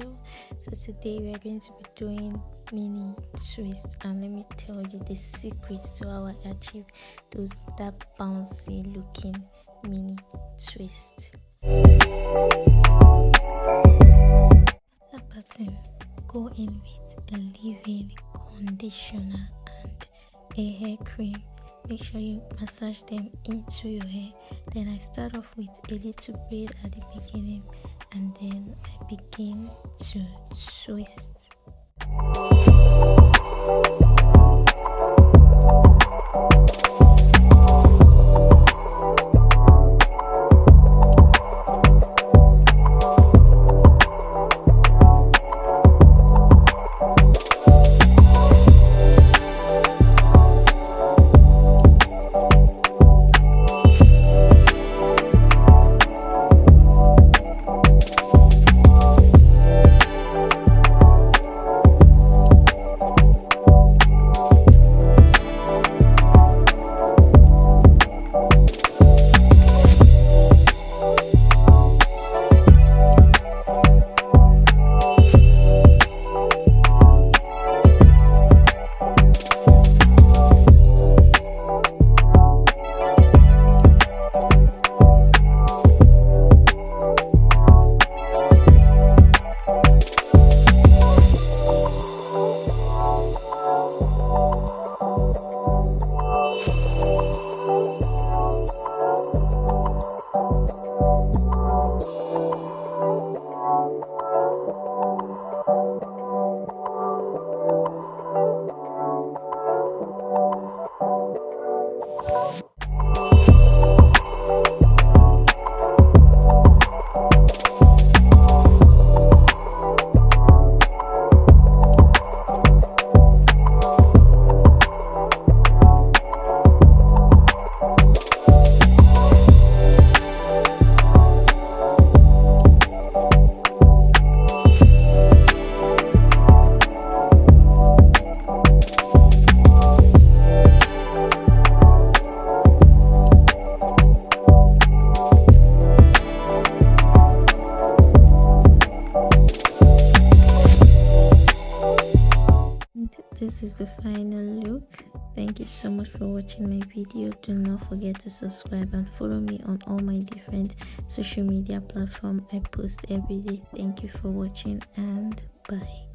Hairstyle. So today we are going to be doing mini twists, and let me tell you the secrets to how I achieve that bouncy looking mini twist. Start pattern, go in with a leave-in conditioner and a hair cream. Make sure you massage them into your hair. Then I start off with a little braid at the beginning, and then I begin to twist. This is the final look. Thank you so much for watching my video. Do not forget to subscribe and follow me on all my different social media platforms. I post every day. Thank you for watching, and bye.